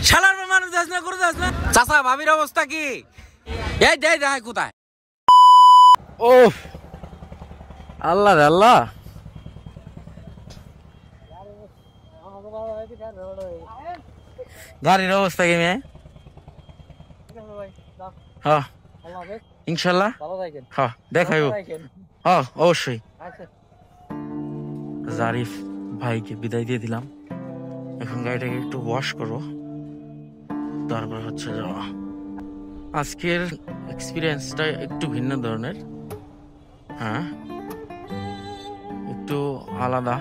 শালার মানুষ যাস না করে যাস না। চাচা ভাবির অবস্থা কি? এই দেখ দেখ কোথায়। ও আল্লাহ রে আল্লাহ, গাড়ির অবস্থা কি মেয়ে? হ্যাঁ ইনশাল্লাহ, হ্যাঁ দেখাইব, হ্যাঁ অবশ্যই। জারিফ ভাইকে বিদায় দিয়ে দিলাম, এখন গাড়িটাকে একটু ওয়াশ করবো, তারপর হচ্ছে যাওয়া। আজকের এক্সপিরিয়েন্সটা একটু ভিন্ন ধরনের, হ্যাঁ একটু আলাদা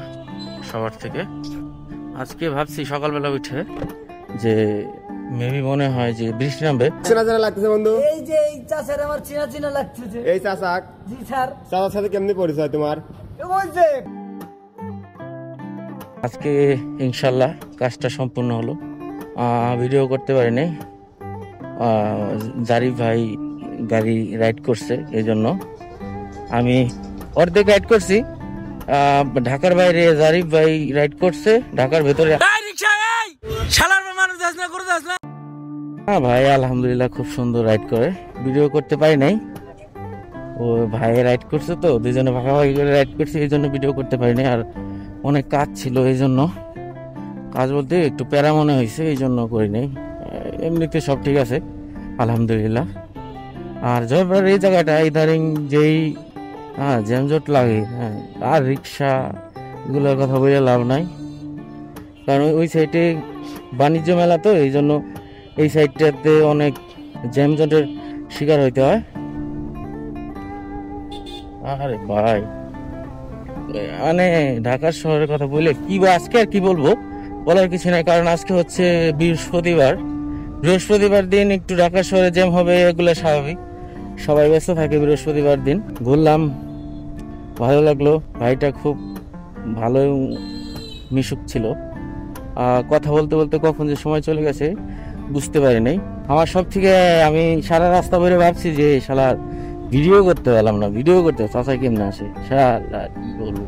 সবার থেকে। আজকে ভাবছি সকালবেলা উঠে যে মেবি মনে হয় যে বৃষ্টি নামবে। চেনা চেনা লাগতেছে বন্ধু। এই যে এই চাচার আমার চেনা চেনা লাগতেছে। এই চাচা? জি স্যার। চাচার সাথে কেমনি পরিচয় তোমার? ওই যে আজকে ইনশাল্লাহ কাজটা সম্পূর্ণ হলো। ভিডিও করতে পারিনি, জারিফ ভাই গাড়ি রাইড করছে, এই জন্য আমি অর্ধেক রাইড করছি। ঢাকার বাইরে জারিফ ভাই রাইড করছে, ঢাকার ভেতরে হ্যাঁ ভাই আলহামদুলিল্লাহ খুব সুন্দর রাইড করে। ভিডিও করতে পারি নাই, ও ভাই রাইড করছে তো দুজনে ভাগাভাগি করে রাইড করছে, এই জন্য ভিডিও করতে পারি নাই। আর অনেক কাজ ছিল, এই জন্য কাজ বলতে একটু প্যারা মনে হয়েছে, এই জন্য করি নাই। এমনিতে সব ঠিক আছে আলহামদুলিল্লাহ। আর জয়পুরের এই জায়গাটা ইদারিং যেই জ্যামজট লাগে, হ্যাঁ আর রিক্সা এগুলোর কথা বলে লাভ নাই, কারণ ওই সাইডে বাণিজ্য মেলা তো, এই জন্য এই সাইডটাতে অনেক জ্যামজটের শিকার হইতে হয়। আরে ভাই মানে ঢাকার শহরের কথা বলে কি বা আজকে আর কি বলবো, বলার কিছু নাই, কারণ আজকে হচ্ছে বৃহস্পতিবার দিন একটু ঢাকা শহরে জ্যাম হবে, এগুলো স্বাভাবিক, সবাই ব্যস্ত থাকে বৃহস্পতিবার দিন। ঘুরলাম, ভালো লাগলো, ভাইটা খুব ভালো মিশুক ছিল, কথা বলতে বলতে কখন যে সময় চলে গেছে বুঝতে পারি নাই। আমার সব থেকে আমি সারা রাস্তা ধরে ভাবছি যে শালা ভিডিও করতে পারলাম না, ভিডিও করতে চাচা কেমন আসে, শালা কি বলবো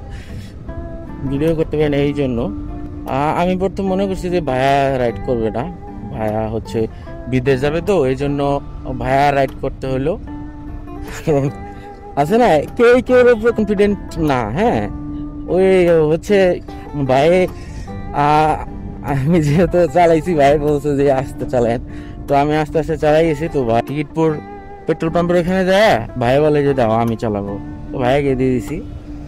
ভিডিও করতে পারি না। এই জন্য আমি প্রথম মনে করছি যে ভাইয়া রাইড করবে না, ভাইয়া হচ্ছে বিদেশ যাবে তো, এই জন্য ভাইয়া রাইড করতে হলো। আছে না কেউ উপরে কনফিডেন্ট না, হ্যাঁ ওই হচ্ছে ভাই আমি যেহেতু চালাইছি, ভাই বলছে যে আস্তে চালায়েন, তো আমি আস্তে আস্তে চালাই গেছি। তো ভাই টিকিটপুর পেট্রোল পাম্পের ওখানে যায় ভাই বলে যে দাও আমি চালাবো, তো ভাইয়াকে দিয়ে দিছি।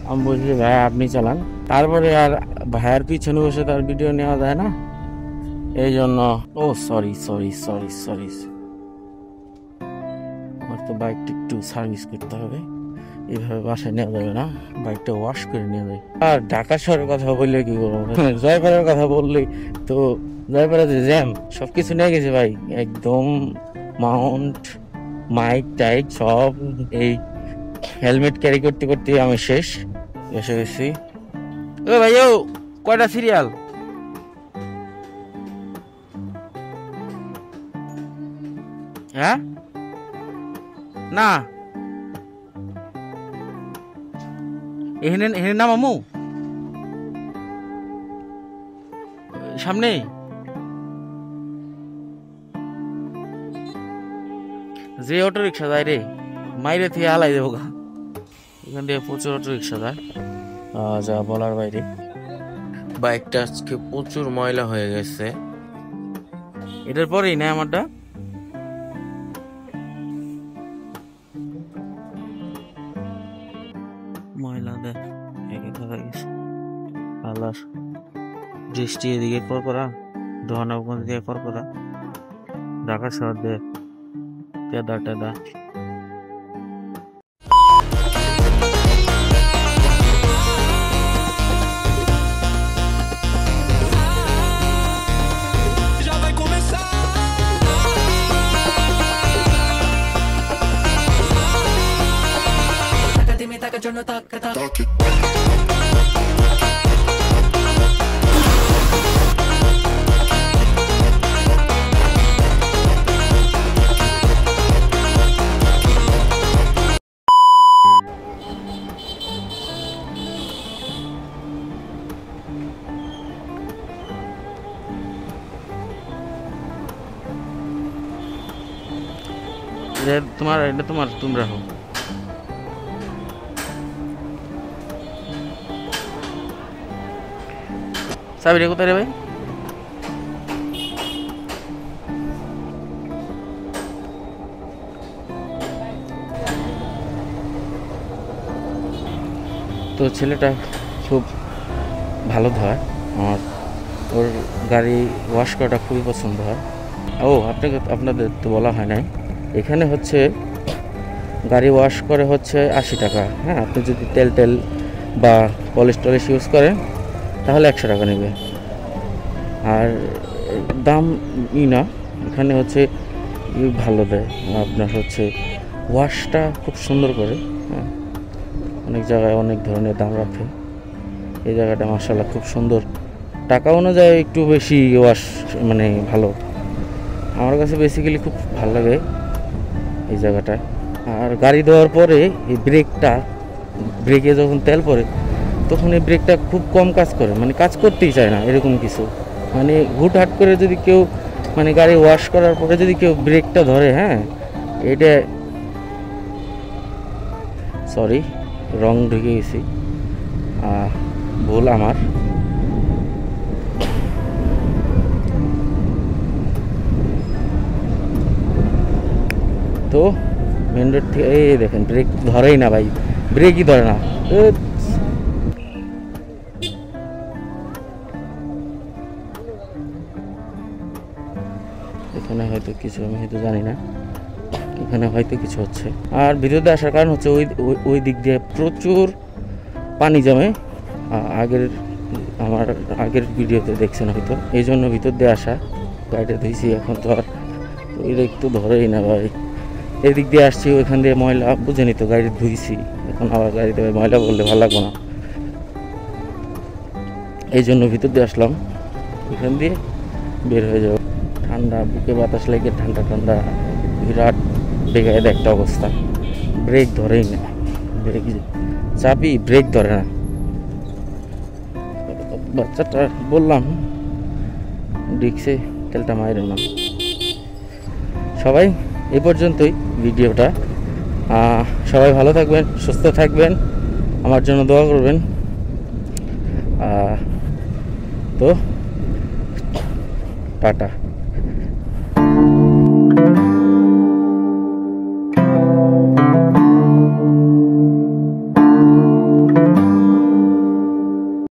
আমি বলছি যে ভাইয়া আপনি চালান, তারপরে আর ভাইয়ার পিছনে বসে তার ভিডিও নেওয়া যায় না, এই জন্য ও সরি আমার তো বাইকটা একটু সার্ভিস করতে হবে, এইভাবে বাসায় নেওয়া যাবে না, বাইকটা ওয়াশ করে নিয়ে যাবে। আর ঢাকা শহরের কথা বললে কি বলবো, জয়পুরের কথা বললেই তো জয়পুরে যে জ্যাম, সবকিছু নিয়ে গেছে ভাই, একদম মাউন্ট মাইক টাইক সব, এই হেলমেট ক্যারি করতে করতে আমি শেষ, এসে গেছি। ও ভাই ও কয়টা সিরিয়াল? হ্যাঁ না এখানে নাম আমু সামনে যে অটো রিক্সা যায় রে মাইরে থেকে হালাই দেবো গা, এখান থেকে প্রচুর অটো রিক্সা যায়, যা বলার বাইরে। বাইকটা আজকে প্রচুর ময়লা হয়ে গেছে, এটার পরেই না আমারটা ময়লা দেখ আল্লাহ দৃষ্টি এদিকে করকরা, দোহানগঞ্জ দিয়ে করকরা, ঢাকা শহর দিয়ে টেদা টেদা। এটা তোমার তুমি রাখো। চাবিটা কোথায় রে ভাই? তো ছেলেটা খুব ভালো ধয় আমার, ওর গাড়ি ওয়াশ করাটা খুবই পছন্দ হয়। আপনাদের তো বলা হয় নাই, এখানে হচ্ছে গাড়ি ওয়াশ করে হচ্ছে 80 টাকা। হ্যাঁ, আপনি যদি তেল বা পলিশ টলিশ ইউজ করেন তাহলে 100 টাকা নেবে। আর দাম না, এখানে হচ্ছে ভালো দেয় আপনার, হচ্ছে ওয়াশটা খুব সুন্দর করে। হ্যাঁ, অনেক জায়গায় অনেক ধরনের দাম রাখে, এই জায়গাটা মাশাআল্লাহ খুব সুন্দর, টাকা অনুযায়ী একটু বেশি ওয়াশ মানে ভালো। আমার কাছে বেসিক্যালি খুব ভালো লাগে এই জায়গাটায়। আর গাড়ি দেওয়ার পরে এই ব্রেকে যখন তেল পড়ে তখন এই ব্রেকটা খুব কম কাজ করে, মানে কাজ করতেই চায় না এরকম কিছু। মানে হুটহাট করে যদি কেউ মানে গাড়ি ওয়াশ করার পরে যদি কেউ ব্রেকটা ধরে, হ্যাঁ এটা সরি রং ঢুকে গেছি, ভুল আমার। তো মেন রোড থেকে এই দেখেন ব্রেক ধরেই না ভাই, ব্রেকই ধরে না। এখানে হয়তো কিছু, আমি হয়তো জানি না, এখানে হয়তো কিছু হচ্ছে। আর ভিতরে আসার কারণ হচ্ছে ওই দিক দিয়ে প্রচুর পানি জমে, আমার আগের ভিডিওতে দেখছেন হয়তো, এই জন্য ভিতর দিয়ে আসা। গাড়িটা ধুইছি, এখন তো আর ওই একটু ধরেই না ভাই। এদিক দিয়ে আসছি, ওইখান দিয়ে ময়লা, বুঝেনি তো গাড়ি ধুইছি, এখন আবার গাড়িতে ময়লা বললে ভালো লাগবে না, এই জন্য ভিতর দিয়ে আসলাম। এখান দিয়ে বের হয়ে যাবো। ঠান্ডা, বুকে বাতাস লেগে ঠান্ডা ঠান্ডা, বিরাট বেগায় একটা অবস্থা। ব্রেক ধরেই না, ব্রেক চাপি ব্রেক ধরে না। বাচ্চাটা বললাম ডিক্সে তেলটা মাইরো না। সবাই এই পর্যন্তই ভিডিওটা। সবাই ভালো থাকবেন, সুস্থ থাকবেন, আমার জন্য দোয়া করবেন। তো টাটা।